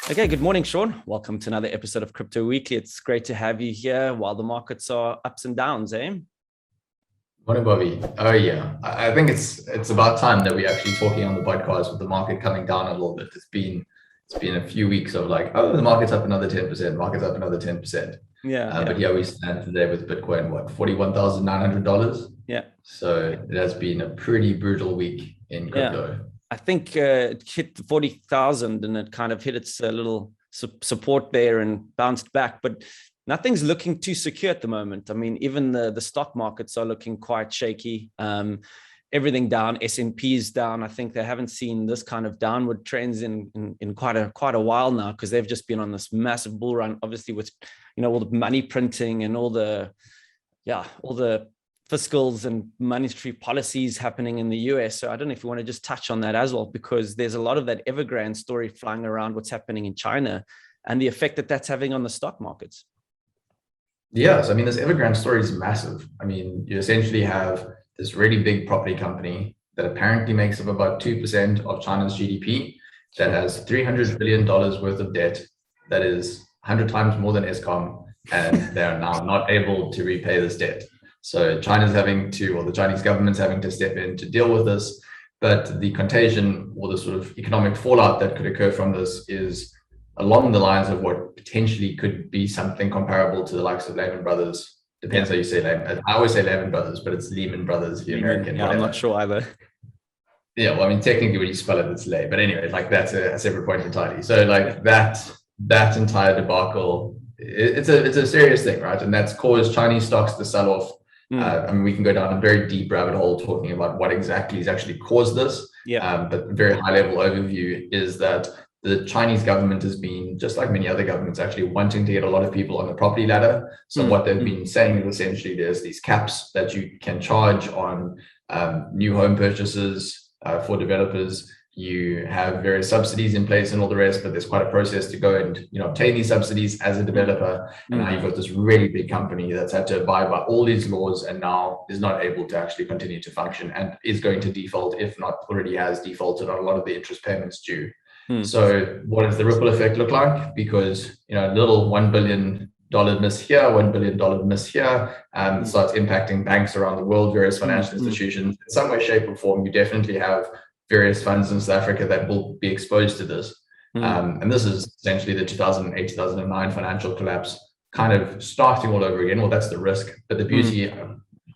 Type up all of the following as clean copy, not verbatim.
Okay, good morning, Sean. Welcome to another episode of Crypto Weekly. It's great to have you here while the markets are ups and downs, eh? Morning, Bobby. Oh yeah, I think it's about time that we're actually talking on the podcast with the market coming down a little bit. It's been a few weeks of like, oh, the market's up another 10%, market's up another 10%. Yeah. But yeah, we stand today with Bitcoin, what, $41,900. Yeah. So it has been a pretty brutal week in Yeah. crypto. I think it hit 40,000 and it kind of hit its little support there and bounced back, but nothing's looking too secure at the moment. I mean, even the stock markets are looking quite shaky. Everything down, S&P's down. I think they haven't seen this kind of downward trends in quite a while now, because they've just been on this massive bull run, obviously with, all the money printing and all the fiscals and monetary policies happening in the US. So I don't know if you want to just touch on that as well, because there's a lot of that Evergrande story flying around what's happening in China and the effect that that's having on the stock markets. Yes, I mean, this Evergrande story is massive. I mean, you essentially have this really big property company that apparently makes up about 2% of China's GDP, that has $300 billion worth of debt, that is 100 times more than Eskom, and they're now not able to repay this debt. So China's having to, or the Chinese government's having to step in to deal with this. But the contagion or the sort of economic fallout that could occur from this is along the lines of what potentially could be something comparable to the likes of Lehman Brothers. Depends how you say Lehman. I always say Lehman Brothers, but it's Lehman Brothers, the American. Yeah, I'm not sure either. Yeah, well, I mean, technically when you spell it, it's Leh. But anyway, like that's a separate point entirely. So like that entire debacle, it's a serious thing, right? And that's caused Chinese stocks to sell off. I mean, we can go down a very deep rabbit hole talking about what exactly has actually caused this. Yeah. But the very high level overview is that the Chinese government has been, just like many other governments, actually wanting to get a lot of people on the property ladder. So what they've been saying is essentially there's these caps that you can charge on new home purchases for developers. You have various subsidies in place and all the rest, but there's quite a process to go and obtain these subsidies as a developer. And now you've got this really big company that's had to abide by all these laws and now is not able to actually continue to function and is going to default, if not already has defaulted on a lot of the interest payments due. So what does the ripple effect look like? Because a little $1 billion miss here, $1 billion miss here, starts impacting banks around the world, various financial institutions. In some way, shape, or form, you definitely have various funds in South Africa that will be exposed to this. And this is essentially the 2008, 2009 financial collapse kind of starting all over again. Well, that's the risk. But the beauty,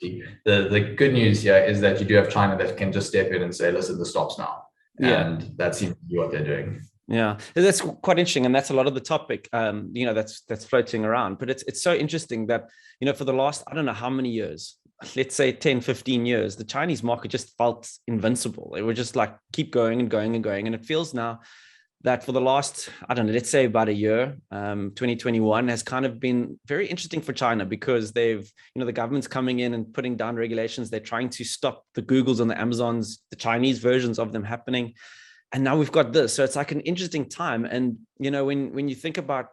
the good news here is that you do have China that can just step in and say, listen, this stops now. And that seems to be what they're doing. Yeah, that's quite interesting. And that's a lot of the topic, that's floating around. But it's so interesting that, for the last, I don't know how many years, let's say 10, 15 years, the Chinese market just felt invincible. It would just like keep going and going and going. And it feels now that for the last, I don't know, let's say about a year, 2021 has kind of been very interesting for China, because they've, the government's coming in and putting down regulations. They're trying to stop the Googles and the Amazons, the Chinese versions of them happening. And now we've got this. So it's like an interesting time. And, when you think about,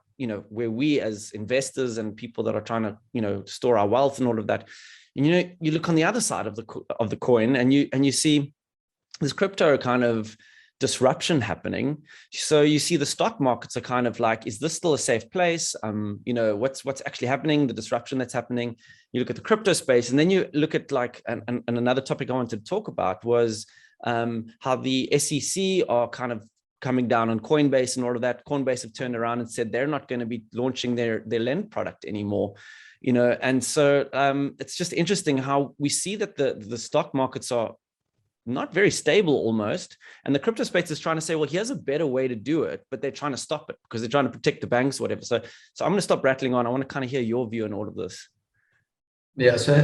where we as investors and people that are trying to, store our wealth and all of that, and, you look on the other side of the coin and you see this crypto kind of disruption happening. So you see the stock markets are kind of like, is this still a safe place? What's actually happening, the disruption that's happening. You look at the crypto space, and then you look at like, and another topic I wanted to talk about was how the SEC are kind of coming down on Coinbase and all of that. Coinbase have turned around and said they're not going to be launching their lend product anymore. And so it's just interesting how we see that the stock markets are not very stable almost. And the crypto space is trying to say, well, here's a better way to do it, but they're trying to stop it because they're trying to protect the banks, whatever. So I'm going to stop rattling on. I want to kind of hear your view on all of this. Yeah, so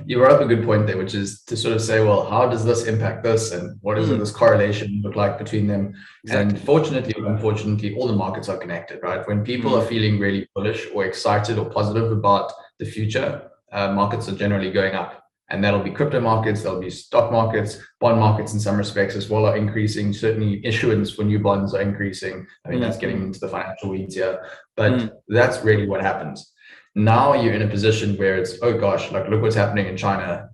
you brought up a good point there, which is to sort of say, well, how does this impact this, and what does this correlation look like between them? Exactly. And fortunately or unfortunately, all the markets are connected, right? When people are feeling really bullish or excited or positive about the future, markets are generally going up. And that'll be crypto markets, there'll be stock markets, bond markets in some respects as well are increasing. Certainly issuance for new bonds are increasing. I mean, that's getting into the financial weeds here, but that's really what happens. Now you're in a position where it's, oh gosh, like look what's happening in China.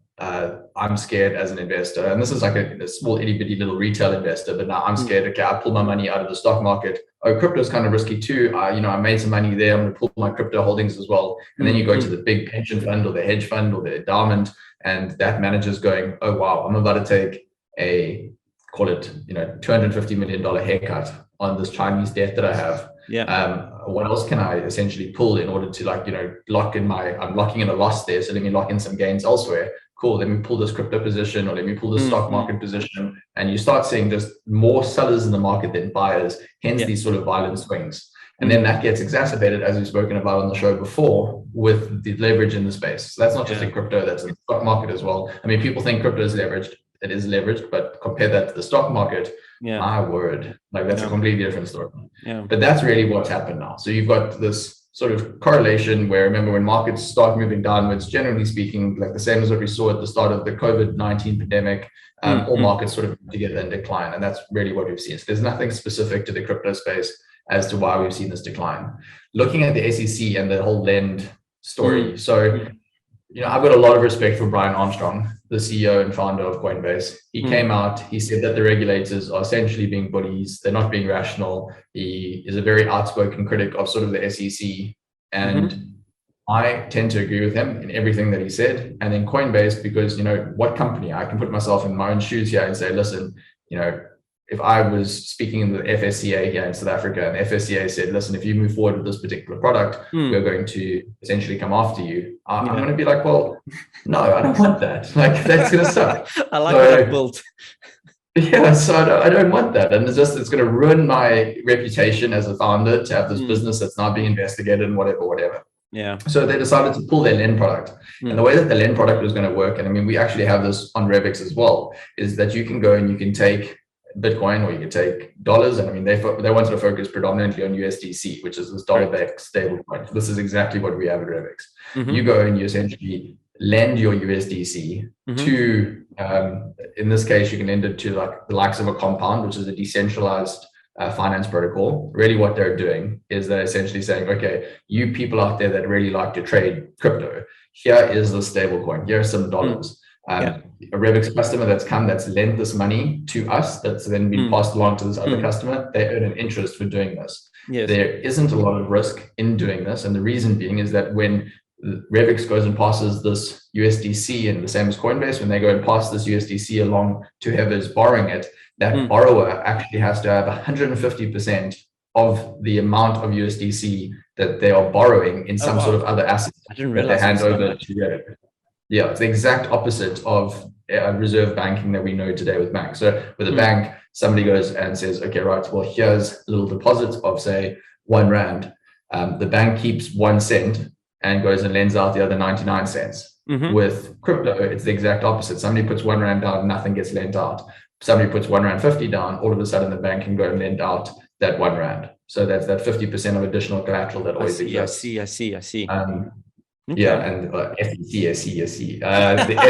I'm scared as an investor. And this is like a small itty bitty little retail investor, but now I'm scared. Okay, I pull my money out of the stock market. oh, crypto is kind of risky too. I made some money there. I'm going to pull my crypto holdings as well. And then you go to the big pension fund or the hedge fund or the endowment, and that manager's going, oh, wow, I'm about to take a, call it, $250 million haircut on this Chinese debt that I have. Yeah. What else can I essentially pull in order to I'm locking in a loss there. So let me lock in some gains elsewhere. Cool. Let me pull this crypto position, or let me pull this stock market position. And you start seeing just more sellers in the market than buyers, hence these sort of violent swings. And then that gets exacerbated, as we've spoken about on the show before, with the leverage in the space. So that's not just in crypto, that's in the stock market as well. I mean, people think crypto is leveraged. It is leveraged, but compare that to the stock market. My word, that's a completely different story. But that's really what's happened now. So you've got this sort of correlation where, remember, when markets start moving downwards, generally speaking, like the same as what we saw at the start of the COVID-19 pandemic, all markets sort of together and decline. And that's really what we've seen. So there's nothing specific to the crypto space as to why we've seen this decline. Looking at the SEC and the whole lend story. So, I've got a lot of respect for Brian Armstrong, the CEO and founder of Coinbase. He came out, he said that the regulators are essentially being bullies. They're not being rational. He is a very outspoken critic of sort of the SEC. And I tend to agree with him in everything that he said. And then Coinbase, because, what company, I can put myself in my own shoes here and say, listen, if I was speaking in the FSCA here in South Africa, and the FSCA said, listen, if you move forward with this particular product, we're going to essentially come after you. I'm going to be like, well, no, I don't want that. That's going to suck. I like what I built. Yeah, so I don't want that. And it's going to ruin my reputation as a founder to have this business that's not being investigated and whatever. Yeah. So they decided to pull their lend product. And the way that the lend product was going to work, and I mean, we actually have this on Revix as well, is that you can go and you can take Bitcoin, or you can take dollars. And I mean, they wanted to focus predominantly on USDC, which is this dollar-backed stable coin. This is exactly what we have at Revix. You go and you essentially lend your USDC to, in this case, you can lend it to the likes of a Compound, which is a decentralized finance protocol. Really what they're doing is they're essentially saying, okay, you people out there that really like to trade crypto, here is the stable coin, here are some dollars. A Revix customer that's lent this money to us, that's then been passed along to this other customer, they earn an interest for doing this. There isn't a lot of risk in doing this. And the reason being is that when Revix goes and passes this USDC, and the same as Coinbase, when they go and pass this USDC along to whoever's borrowing it, that borrower actually has to have 150% of the amount of USDC that they are borrowing in some sort of other asset that they hand over to Revix. Yeah, it's the exact opposite of reserve banking that we know today with banks. So with a bank, somebody goes and says, okay, right, well, here's a little deposit of, say, R1. The bank keeps 1 cent and goes and lends out the other 99 cents. With crypto, it's the exact opposite. Somebody puts R1 down, nothing gets lent out. Somebody puts R1.50 down, all of a sudden the bank can go and lend out that R1. So that's that 50% of additional collateral that always exists. I see. Yeah, and SEC. The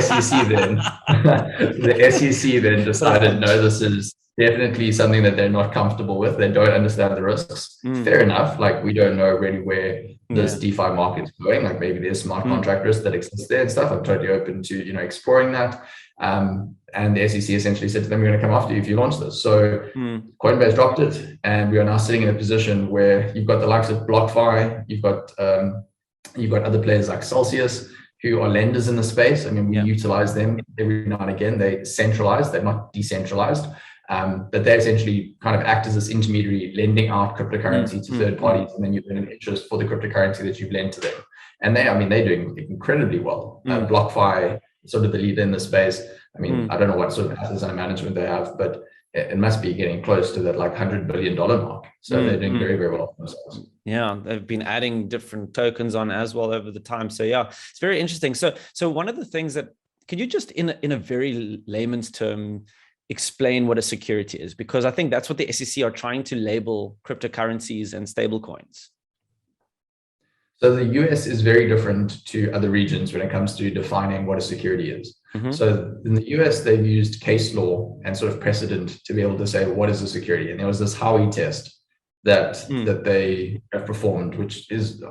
SEC then, the SEC then decided, no, this is definitely something that they're not comfortable with. They don't understand the risks. Fair enough. We don't know really where this DeFi market is going. Maybe there's smart contract risk that exists there and stuff. I'm totally open to exploring that. And the SEC essentially said to them, we're going to come after you if you launch this. So Coinbase dropped it, and we are now sitting in a position where you've got the likes of BlockFi, you've got other players like Celsius, who are lenders in the space. I mean, we utilize them every now and again. They centralized, they're not decentralized, but they essentially kind of act as this intermediary, lending out cryptocurrency to third parties, and then you earn an interest for the cryptocurrency that you've lent to them. And they're doing incredibly well. BlockFi, sort of the leader in the space. I mean, I don't know what sort of assets under management they have, but it must be getting close to that $100 billion mark. So they're doing very, very well for themselves. Yeah, they've been adding different tokens on as well over the time. So yeah, it's very interesting. So one of the things that, can you just in a very layman's term explain what a security is? Because I think that's what the SEC are trying to label cryptocurrencies and stablecoins. So the US is very different to other regions when it comes to defining what a security is. So in the US, they've used case law and sort of precedent to be able to say, what is a security? And there was this Howey test that they have performed, which is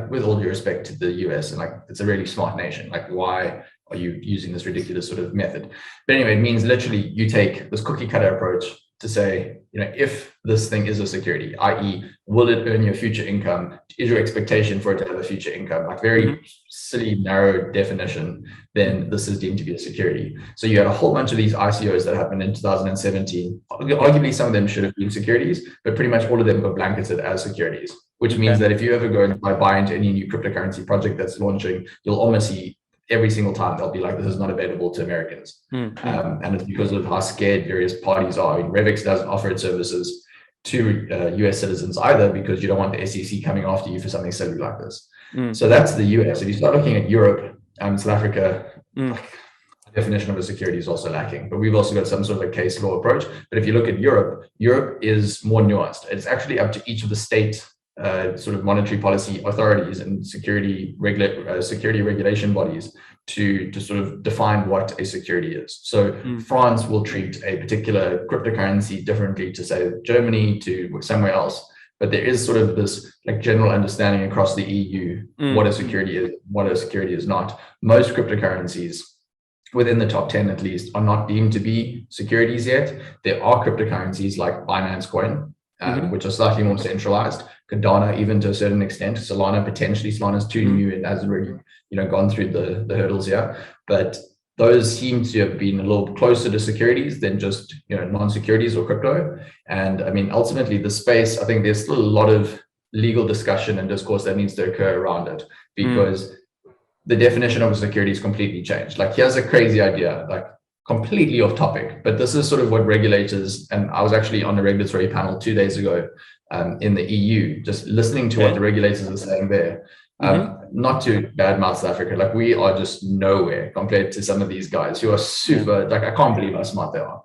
with all due respect to the US, and it's a really smart nation. Why are you using this ridiculous sort of method? But anyway, it means literally you take this cookie cutter approach to say, if this thing is a security, i.e., will it earn you future income? Is your expectation for it to have a future income? Like very silly, narrow definition, then this is deemed to be a security. So you had a whole bunch of these ICOs that happened in 2017. Arguably, some of them should have been securities, but pretty much all of them got blanketed as securities, which means that if you ever go and buy into any new cryptocurrency project that's launching, you'll almost see every single time they'll be like, this is not available to Americans. And it's because of how scared various parties are. I mean, Revix doesn't offer its services to US citizens either, because you don't want the SEC coming after you for something silly like this. So that's the US. If you start looking at Europe and South Africa, the definition of a security is also lacking, but we've also got some sort of a case law approach. But if you look at Europe, Europe is more nuanced. It's actually up to each of the state sort of monetary policy authorities and security regulation bodies to sort of define what a security is. So France will treat a particular cryptocurrency differently to, say, Germany, to somewhere else. But there is sort of this like general understanding across the EU what a security is, what a security is not. Most cryptocurrencies, within the top 10 at least, are not deemed to be securities yet. There are cryptocurrencies like Binance Coin, which are slightly more centralized. Cardano, even to a certain extent. Solana, potentially. Solana's too new and hasn't really, gone through the hurdles yet. But those seem to have been a little closer to securities than just, non-securities or crypto. And I mean, ultimately, the space, I think there's still a lot of legal discussion and discourse that needs to occur around it, because the definition of a security is completely changed. Like, here's a crazy idea, like completely off topic, but this is sort of what regulators, and I was actually on a regulatory panel 2 days ago in the EU, just listening to what the regulators are saying there. Not to badmouth South Africa, like we are just nowhere compared to some of these guys who are super, like I can't believe how smart they are.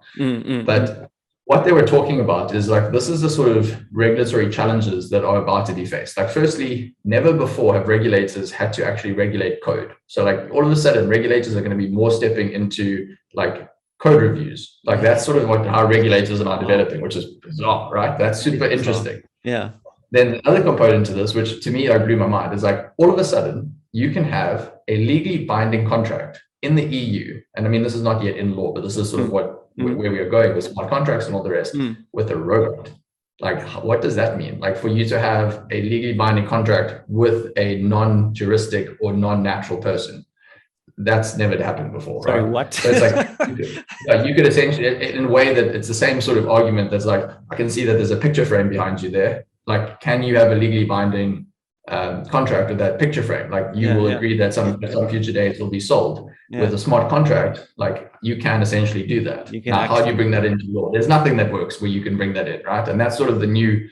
But what they were talking about is like, this is the sort of regulatory challenges that are about to be faced. Like, firstly, never before have regulators had to actually regulate code. So like all of a sudden, regulators are going to be more stepping into like code reviews. Like that's sort of how regulators are now developing, which is bizarre, right? That's super interesting. Yeah. Then the other component to this, which to me, like blew my mind, is like all of a sudden you can have a legally binding contract in the EU. And I mean, this is not yet in law, but this is sort of where we are going with smart contracts and all the rest with a robot. Like, what does that mean? Like, for you to have a legally binding contract with a non-juristic or non-natural person, that's never happened before. Sorry, right? what? So it's like you could essentially, in a way that it's the same sort of argument that's like, I can see that there's a picture frame behind you there. Like, can you have a legally binding contract with that picture frame? Like, you will agree that some future days will be sold. With a smart contract, like, you can essentially do that. Now, how do you bring that into law? There's nothing that works where you can bring that in, right? And that's sort of the new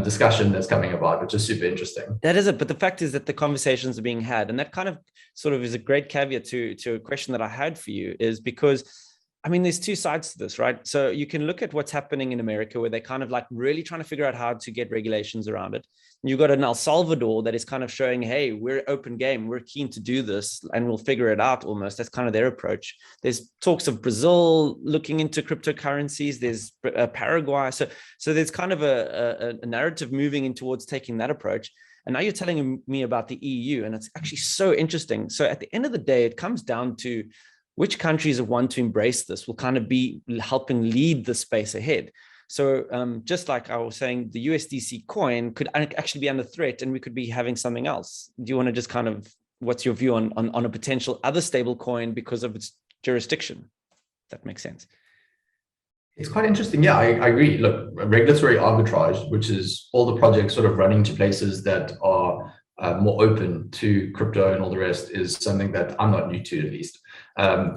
discussion that's coming about, which is super interesting. That is it. But the fact is that the conversations are being had. And that kind of sort of is a great caveat to a question that I had for you, is because, I mean, there's two sides to this, right? So you can look at what's happening in America, where they're kind of like really trying to figure out how to get regulations around it. You've got an El Salvador that is kind of showing, hey, we're open game, we're keen to do this, and we'll figure it out almost. That's kind of their approach. There's talks of Brazil looking into cryptocurrencies. There's Paraguay. So there's kind of a narrative moving in towards taking that approach. And now you're telling me about the EU, and it's actually so interesting. So at the end of the day, it comes down to which countries want to embrace this will kind of be helping lead the space ahead. So just like I was saying, the USDC coin could actually be under threat, and we could be having something else. Do you want to just kind of, what's your view on a potential other stable coin because of its jurisdiction? That makes sense. It's quite interesting. Yeah, I agree. Look, regulatory arbitrage, which is all the projects sort of running to places that are more open to crypto and all the rest, is something that I'm not new to, at least.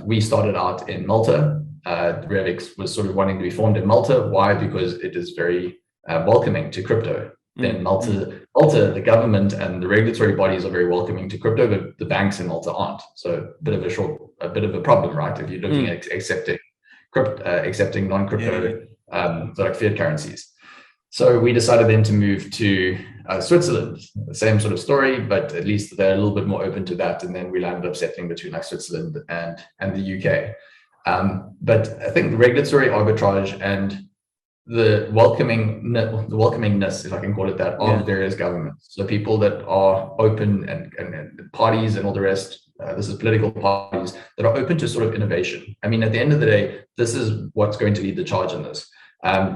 We started out in Malta. Revix was sort of wanting to be formed in Malta. Why? Because it is very welcoming to crypto. Then Malta, the government and the regulatory bodies are very welcoming to crypto, but the banks in Malta aren't. So a bit of a problem, right? If you're looking at accepting non-crypto so like fiat currencies. So we decided then to move to Switzerland. The same sort of story, but at least they're a little bit more open to that. And then we landed up settling between like Switzerland and the UK. But I think the regulatory arbitrage and the welcomingness, if I can call it that, of various governments. So people that are open and parties and all the rest. This is political parties that are open to sort of innovation. I mean, at the end of the day, this is what's going to lead the charge in this.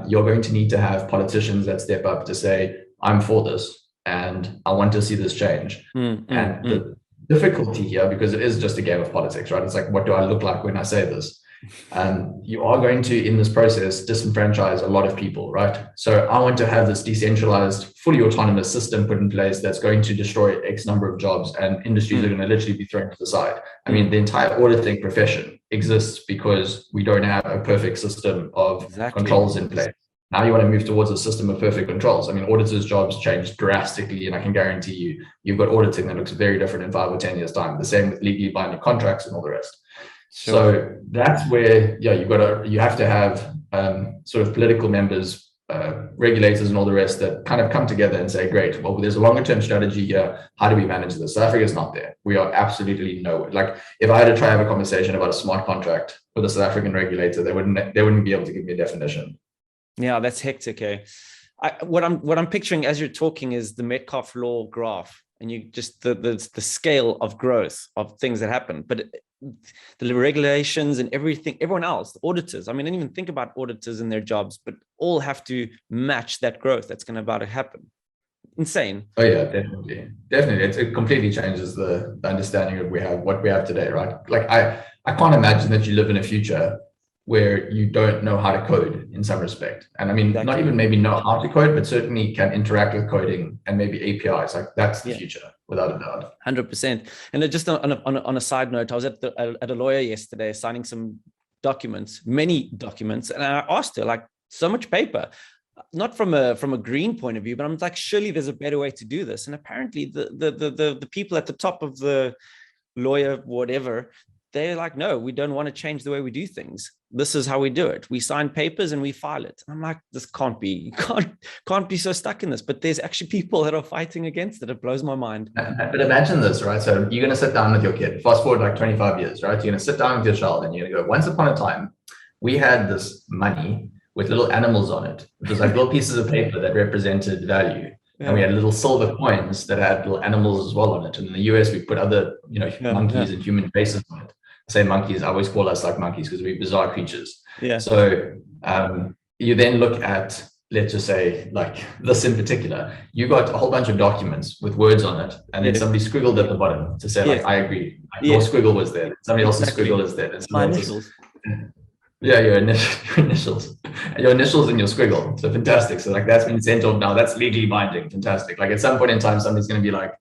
you're going to need to have politicians that step up to say, I'm for this and I want to see this change. The difficulty here, because it is just a game of politics, right? It's like, what do I look like when I say this? You are going to, in this process, disenfranchise a lot of people, right? So I want to have this decentralized, fully autonomous system put in place that's going to destroy X number of jobs, and industries are going to literally be thrown to the side. I mean, the entire auditing profession exists because we don't have a perfect system of controls in place. Now you want to move towards a system of perfect controls. I mean, auditors' jobs change drastically, and I can guarantee you, you've got auditing that looks very different in 5 or 10 years' time. The same with legally binding contracts and all the rest. Sure. So that's where, you have to have sort of political members, regulators, and all the rest that kind of come together and say, great, well, there's a longer term strategy here. How do we manage this? South Africa is not there. We are absolutely nowhere. Like, if I had to try to have a conversation about a smart contract with a South African regulator, they wouldn't be able to give me a definition. Yeah, that's hectic. What I'm picturing as you're talking is the Metcalfe law graph, and you just the scale of growth of things that happen, but the regulations and everything, everyone else, the auditors. I mean, I didn't even think about auditors and their jobs, but all have to match that growth that's going to about to happen. Insane. Oh yeah, definitely. It completely changes the understanding of what we have today, right? Like, I can't imagine that you live in a future where you don't know how to code in some respect. And I mean, not even maybe know how to code, but certainly can interact with coding and maybe APIs. Like, that's the future, without a doubt. 100%. And just on a side note, I was at a lawyer yesterday signing some documents, many documents. And I asked her, like, so much paper, not from a green point of view, but I'm like, surely there's a better way to do this. And apparently the people at the top of the lawyer, whatever, they're like, no, we don't want to change the way we do things. This is how we do it. We sign papers and we file it. And I'm like, this can't be, you can't be so stuck in this. But there's actually people that are fighting against it. It blows my mind. But imagine this, right? So you're going to sit down with your kid, fast forward like 25 years, right? You're going to sit down with your child and you're going to go, once upon a time, we had this money with little animals on it. It was like little pieces of paper that represented value. Yeah. And we had little silver coins that had little animals as well on it. And in the US, we put other, monkeys and human faces on it. I say monkeys, I always call us like monkeys because we're bizarre creatures. Yeah. So you then look at, let's just say, like this in particular, you got a whole bunch of documents with words on it, and then somebody scribbled at the bottom to say, like, I agree. Like, your squiggle was there. Somebody else's squiggle is there. My initials. Yeah, your initials. Your initials and your squiggle. So fantastic. So like, that's been sent off now. That's legally binding. Fantastic. Like, at some point in time, somebody's going to be like,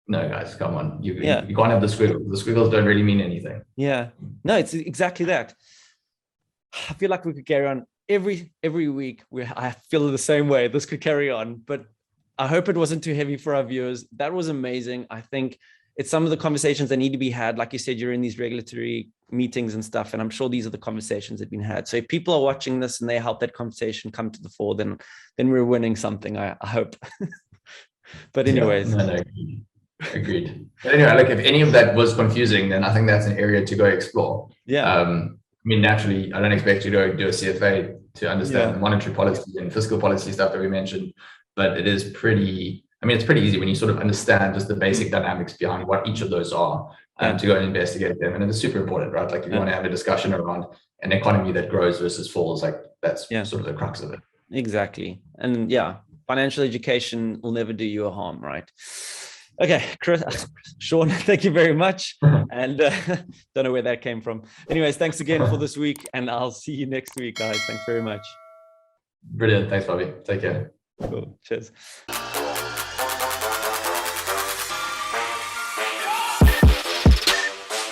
no, guys, come on. You can't have the squiggle. The squiggles don't really mean anything. Yeah. No, it's exactly that. I feel like we could carry on every week. I feel the same way. This could carry on, but I hope it wasn't too heavy for our viewers. That was amazing. I think it's some of the conversations that need to be had. Like you said, you're in these regulatory meetings and stuff, and I'm sure these are the conversations that have been had. So if people are watching this and they help that conversation come to the fore, then we're winning something, I hope. But anyways. No. Agreed. But anyway, like, if any of that was confusing, then I think that's an area to go explore. Yeah. I mean, naturally, I don't expect you to do a CFA to understand monetary policy and fiscal policy stuff that we mentioned, but it is pretty, it's pretty easy when you sort of understand just the basic dynamics behind what each of those are, to go and investigate them. And it's super important, right? Like, if you want to have a discussion around an economy that grows versus falls, like, that's sort of the crux of it. Exactly. And financial education will never do you a harm, right? Okay, Sean, thank you very much. And don't know where that came from. Anyways, thanks again for this week, and I'll see you next week, guys. Thanks very much. Brilliant. Thanks, Bobby. Take care. Cool. Cheers.